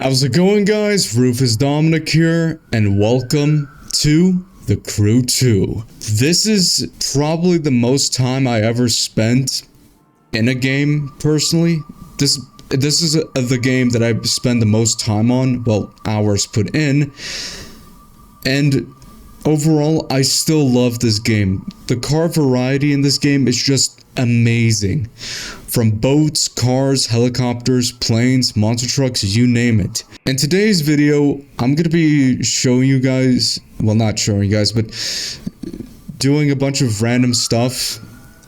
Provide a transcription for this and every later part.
How's it going, guys? Rufus Dominique here, and welcome to The Crew 2. This is probably the most time I ever spent in a game, personally. This is the game that I spend the most time on, well, hours put in. And overall, I still love this game. The car variety in this game is just amazing. From boats, cars, helicopters, planes, monster trucks, you name it. In today's video, I'm gonna be showing you guys, well, not showing you guys, but doing a bunch of random stuff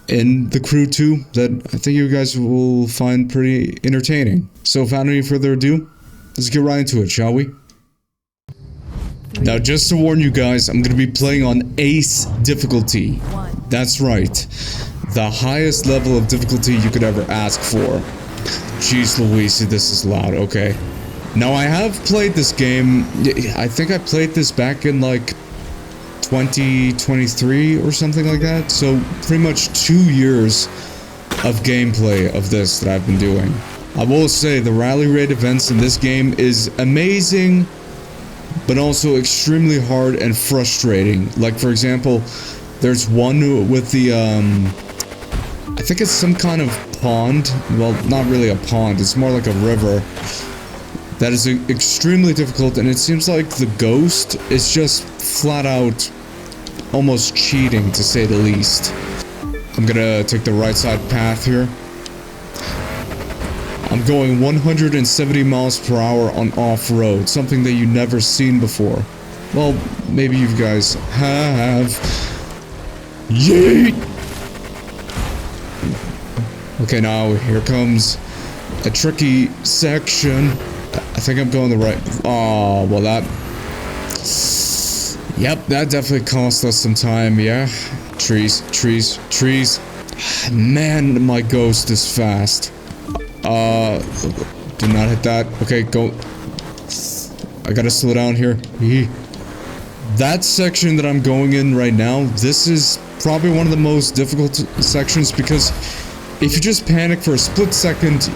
in The Crew 2 that I think you guys will find pretty entertaining. So without any further ado, let's get right into it, shall we? Now, just to warn you guys, I'm gonna be playing on Ace difficulty. That's right. The highest level of difficulty you could ever ask for. Jeez Louise, this is loud, okay. Now, I have played this game, I think I played this back in like 2023 or something like that. So, pretty much 2 years of gameplay of this that I've been doing. I will say, the rally raid events in this game is amazing, but also extremely hard and frustrating. Like, for example, there's one with the, I think it's some kind of pond. Well, not really a pond, it's more like a river. That is extremely difficult, and it seems like the ghost is just flat out almost cheating, to say the least. I'm gonna take the right side path here. I'm going 170 miles per hour on off-road, something that you've never seen before. Well, maybe you guys have. Yeet! Okay, now here comes a tricky section. I think I'm going the right. Oh, well, that. Yep, that definitely cost us some time, yeah. Trees. Man, my ghost is fast. Do not hit that. Okay, go. I gotta slow down here. That section that I'm going in right now, this is probably one of the most difficult sections because if you just panic for a split second,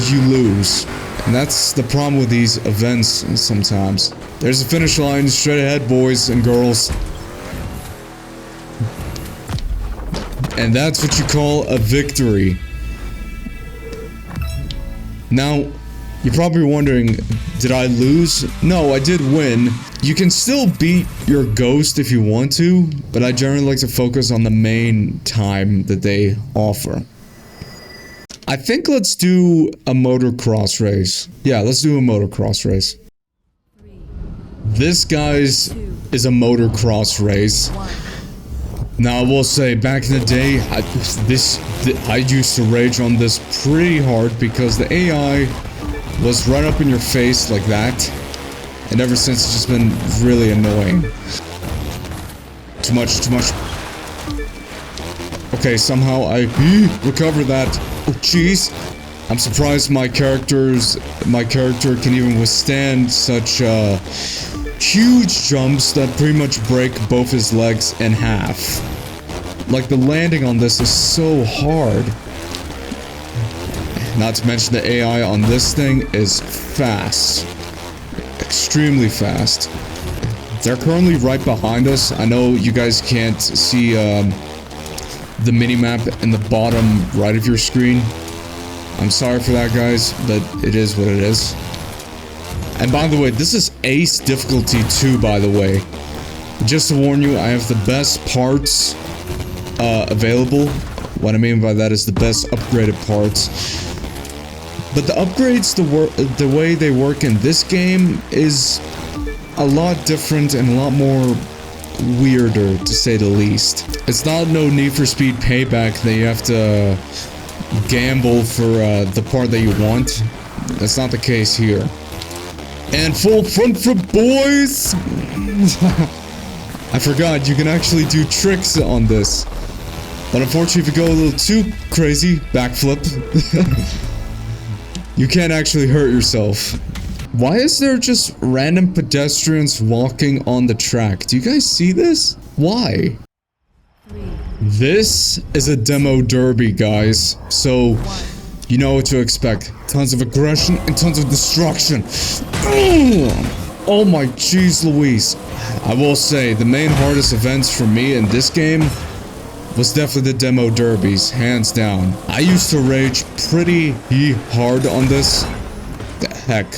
you lose. And that's the problem with these events sometimes. There's a finish line straight ahead, boys and girls. And that's what you call a victory. Now, you're probably wondering, did I lose? No, I did win. You can still beat your ghost if you want to, but I generally like to focus on the main time that they offer. I think let's do a motocross race. Yeah, let's do a motocross race. This, guys, is a motocross race. Now, I will say, back in the day, I used to rage on this pretty hard because the AI was right up in your face like that. And ever since, it's just been really annoying. Too much. Okay, somehow I recovered that. Oh, jeez. I'm surprised my character can even withstand such huge jumps that pretty much break both his legs in half. Like, the landing on this is so hard. Not to mention the AI on this thing is fast. Extremely fast. They're currently right behind us. I know you guys can't see the minimap in the bottom right of your screen. I'm sorry for that, guys, but it is what it is. And by the way, this is Ace difficulty 2, by the way. Just to warn you, I have the best parts available. What I mean by that is the best upgraded parts. But the upgrades, the way they work in this game is a lot different and a lot more weirder, to say the least. It's not no Need for Speed Payback that you have to gamble for the part that you want. That's not the case here. And full front flip, boys! I forgot, you can actually do tricks on this. But unfortunately, if you go a little too crazy, backflip, you can't actually hurt yourself. Why is there just random pedestrians walking on the track? Do you guys see this? Why? This is a demo derby, guys. So You know what to expect. Tons of aggression and tons of destruction. Oh my jeez Louise. I will say, the main hardest events for me in this game was definitely the demo derbies, hands down. I used to rage pretty hard on this. The heck.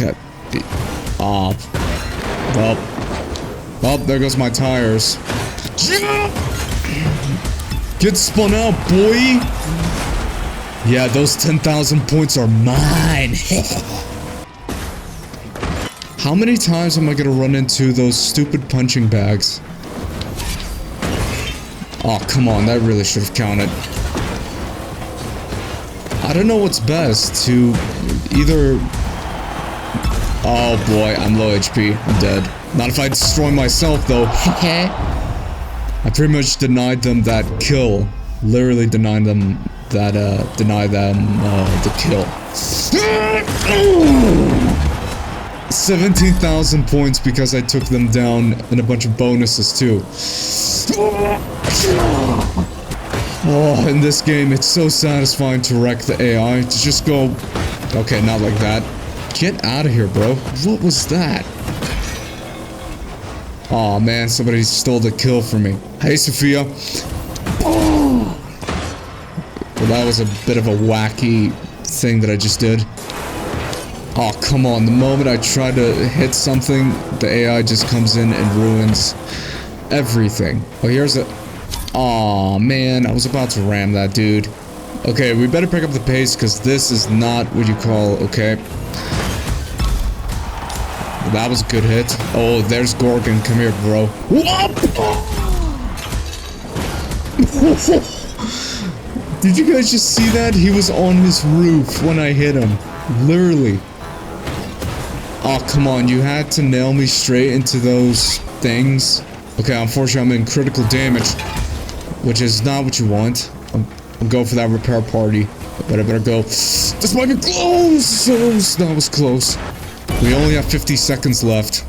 Well, there goes my tires. Get spun out, boy! Yeah, those 10,000 points are mine! How many times am I gonna run into those stupid punching bags? Oh, come on, that really should have counted. I don't know what's best to either... Oh boy, I'm low HP. I'm dead. Not if I destroy myself, though. I pretty much denied them that kill. Literally denied them that, the kill. 17,000 points because I took them down and a bunch of bonuses, too. Oh, in this game, it's so satisfying to wreck the AI. To just go... Okay, not like that. Get out of here, bro. What was that? Aw, man, somebody stole the kill from me. Hey, Sophia. Well, that was a bit of a wacky thing that I just did. Oh, come on. The moment I try to hit something, the AI just comes in and ruins everything. Oh, here's a... Aw, man, I was about to ram that dude. Okay, we better pick up the pace, because this is not what you call, okay? That was a good hit. Oh, there's Gorgon. Come here, bro. Did you guys just see that? He was on his roof when I hit him. Literally. Oh, come on. You had to nail me straight into those things. Okay, unfortunately, I'm in critical damage, which is not what you want. I'm going for that repair party. But I better go. This might be close. That was close. We only have 50 seconds left.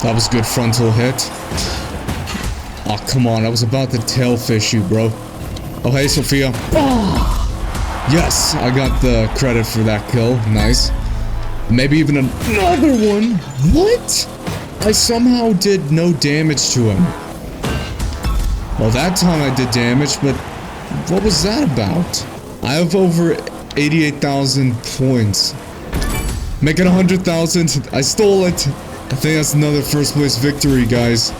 That was a good frontal hit. Oh, come on. I was about to tailfish you, bro. Oh, hey, Sophia. Yes, I got the credit for that kill. Nice. Maybe even another one. What? I somehow did no damage to him. Well, that time I did damage, but what was that about? I have over 88,000 points. Make it 100,000. I stole it. I think that's another first place victory, guys.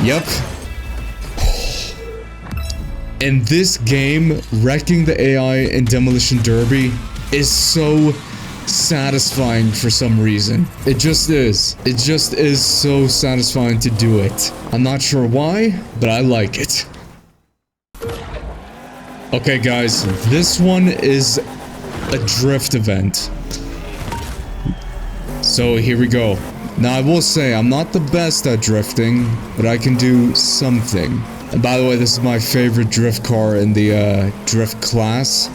Yep. In this game, wrecking the AI in Demolition Derby is so satisfying for some reason. It just is. It just is so satisfying to do it. I'm not sure why, but I like it. Okay, guys, this one is a drift event. So here we go. Now I will say I'm not the best at drifting, but I can do something. And by the way, this is my favorite drift car in the drift class.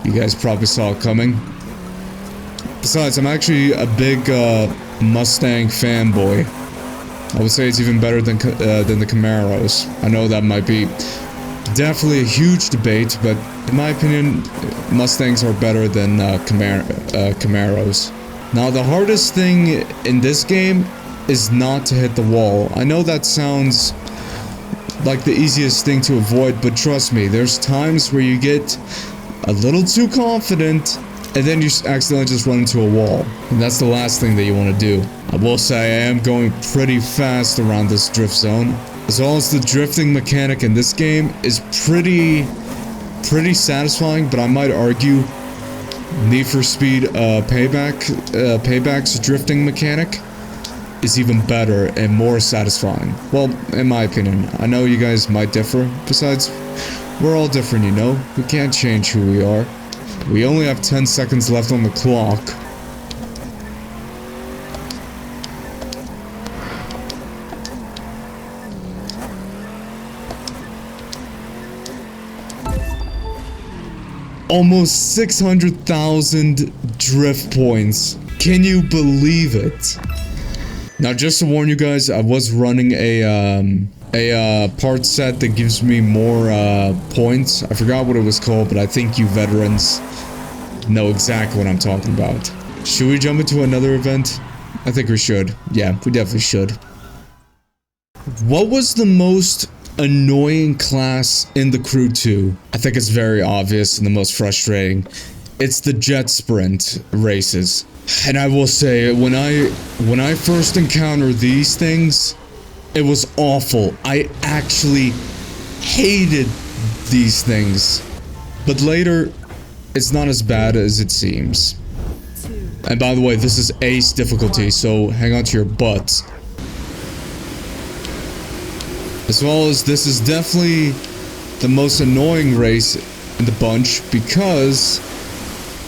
You guys probably saw it coming. Besides, I'm actually a big Mustang fanboy. I would say it's even better than the Camaros. I know that might be definitely a huge debate, but in my opinion, Mustangs are better than Camaros. Now, the hardest thing in this game is not to hit the wall. I know that sounds like the easiest thing to avoid, but trust me, there's times where you get a little too confident, and then you accidentally just run into a wall. And that's the last thing that you want to do. I will say I am going pretty fast around this drift zone. As well as the drifting mechanic in this game is pretty satisfying, but I might argue Need for Speed Payback's drifting mechanic is even better and more satisfying. Well, in my opinion. I know you guys might differ. Besides, we're all different, you know? We can't change who we are. We only have 10 seconds left on the clock. Almost 600,000 drift points. Can you believe it? Now, just to warn you guys, I was running a part set that gives me more points. I forgot what it was called, but I think you veterans know exactly what I'm talking about. Should we jump into another event? I think we should. Yeah, we definitely should. What was the most annoying class in the Crew 2? I think it's very obvious and the most frustrating. It's the jet sprint races. And I will say, when I first encountered these things, it was awful. I actually hated these things. But later, it's not as bad as it seems. And by the way, this is ace difficulty, so hang on to your butts. As well as this is definitely the most annoying race in the bunch because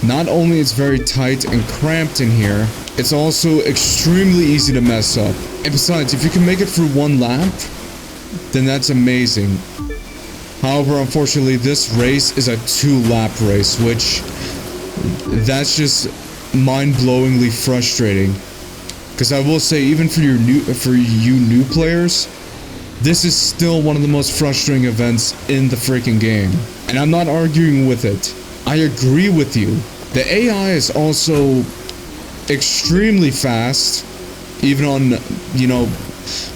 not only it's very tight and cramped in here, it's also extremely easy to mess up. And besides, if you can make it through one lap, then that's amazing. However, unfortunately, this race is a 2-lap race, which that's just mind-blowingly frustrating. Because I will say, even for you new players, this is still one of the most frustrating events in the freaking game. And I'm not arguing with it. I agree with you. The AI is also extremely fast, even on, you know,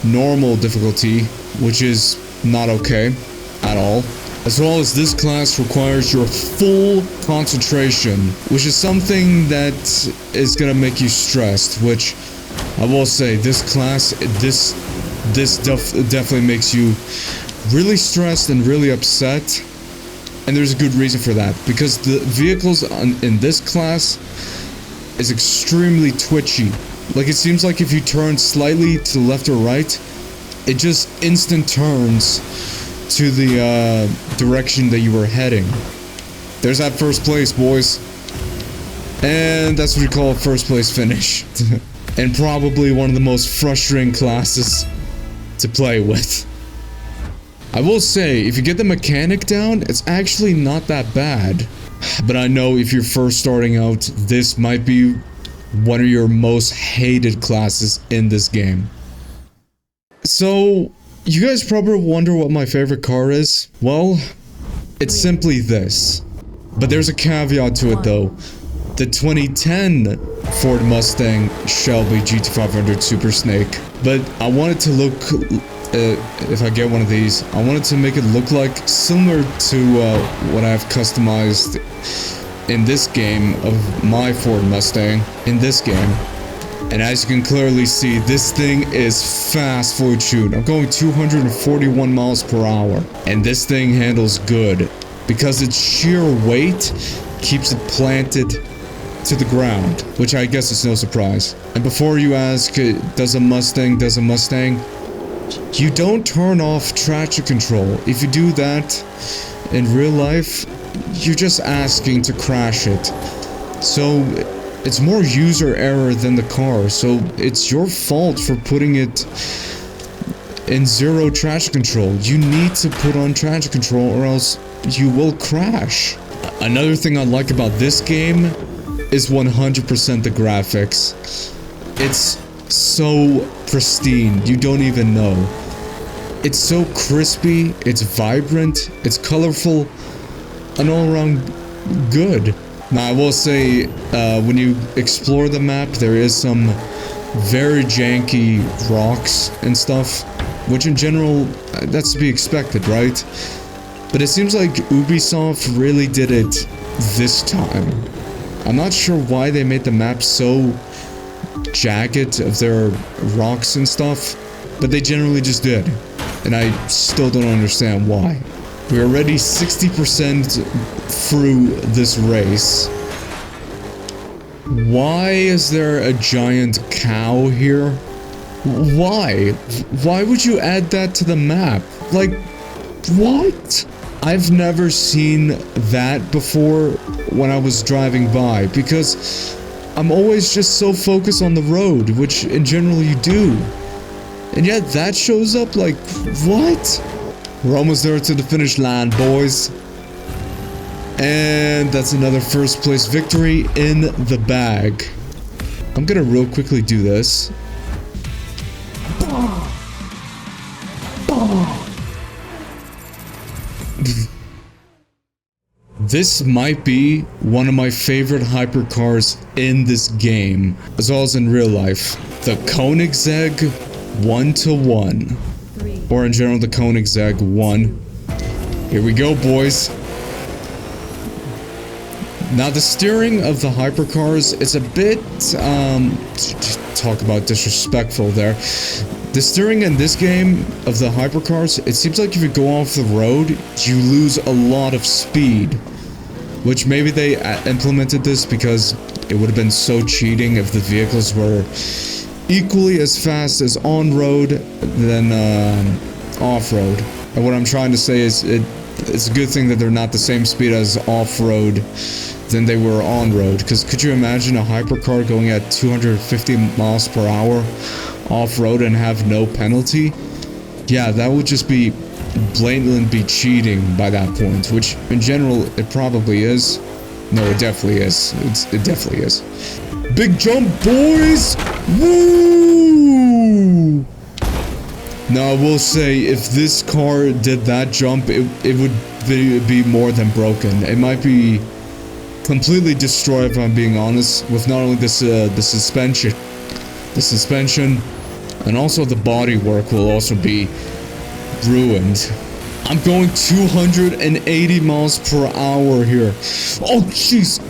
normal difficulty, which is not okay at all. As well as this class requires your full concentration, which is something that is gonna make you stressed, which I will say, this class, this definitely makes you really stressed and really upset. And there's a good reason for that, because the vehicles in this class is extremely twitchy. Like, it seems like if you turn slightly to the left or right, it just instant turns to the direction that you were heading. There's that first place, boys. And that's what we call a first place finish. And probably one of the most frustrating classes to play with. I will say, if you get the mechanic down, it's actually not that bad. But I know if you're first starting out, this might be one of your most hated classes in this game. So, you guys probably wonder what my favorite car is. Well, it's simply this. But there's a caveat to it though. The 2010 Ford Mustang Shelby GT500 Super Snake. But I wanted to look, if I get one of these, I wanted to make it look like similar to what I've customized in this game of my Ford Mustang in this game. And as you can clearly see, this thing is fast for a tune. I'm going 241 miles per hour. And this thing handles good because its sheer weight keeps it planted to the ground, which I guess is no surprise. And before you ask, does a Mustang? You don't turn off traction control. If you do that in real life, you're just asking to crash it. So it's more user error than the car, so it's your fault for putting it in zero traction control. You need to put on traction control or else you will crash. Another thing I like about this game is 100% the graphics. It's so pristine, you don't even know. It's so crispy, it's vibrant, it's colorful, and all around good. Now, I will say, when you explore the map, there is some very janky rocks and stuff, which in general, that's to be expected, right? But it seems like Ubisoft really did it this time. I'm not sure why they made the map so jagged of their rocks and stuff, but they generally just did. And I still don't understand why. We're already 60% through this race. Why is there a giant cow here? Why? Why would you add that to the map? Like, what? I've never seen that before when I was driving by, because I'm always just so focused on the road, which in general you do. And yet that shows up like, what? We're almost there to the finish line, boys. And that's another first place victory in the bag. I'm gonna real quickly do this. This might be one of my favorite hypercars in this game, as well as in real life. The Koenigsegg 1-1. Or in general, the Koenigsegg 1. Here we go, boys. Now, the steering of the hypercars is a bit, talk about disrespectful there. The steering in this game of the hypercars, it seems like if you go off the road, you lose a lot of speed. Which maybe they implemented this because it would have been so cheating if the vehicles were equally as fast as on-road than off-road. And what I'm trying to say is it's a good thing that they're not the same speed as off-road than they were on-road. Because could you imagine a hypercar going at 250 miles per hour off-road and have no penalty? Yeah, that would just be blatantly be cheating by that point, which in general it probably is. No, it definitely is. It definitely is. Big jump, boys! Woo! Now I will say, if this car did that jump, it would be more than broken. It might be completely destroyed, if I'm being honest, with not only the suspension, and also the bodywork will also be ruined. I'm going 280 miles per hour here. Oh, jeez.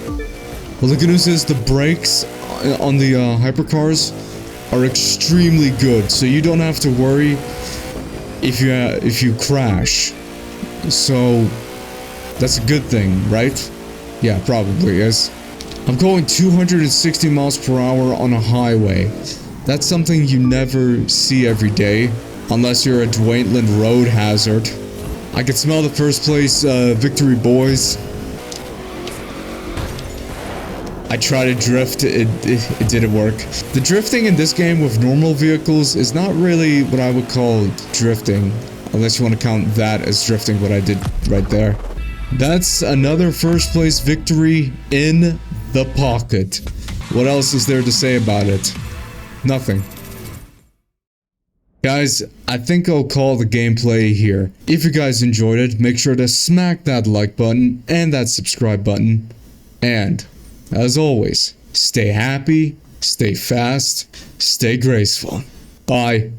Well, the good news is the brakes on the hypercars are extremely good, so you don't have to worry if you crash. So that's a good thing, right? Yeah, probably is. I'm going 260 miles per hour on a highway. That's something you never see every day. Unless you're a Dwayne road hazard. I can smell the first place victory, boys. I tried to drift, it didn't work. The drifting in this game with normal vehicles is not really what I would call drifting. Unless you want to count that as drifting, what I did right there. That's another first place victory in the pocket. What else is there to say about it? Nothing. Guys, I think I'll call the gameplay here. If you guys enjoyed it, make sure to smack that like button and that subscribe button. And, as always, stay happy, stay fast, stay graceful. Bye.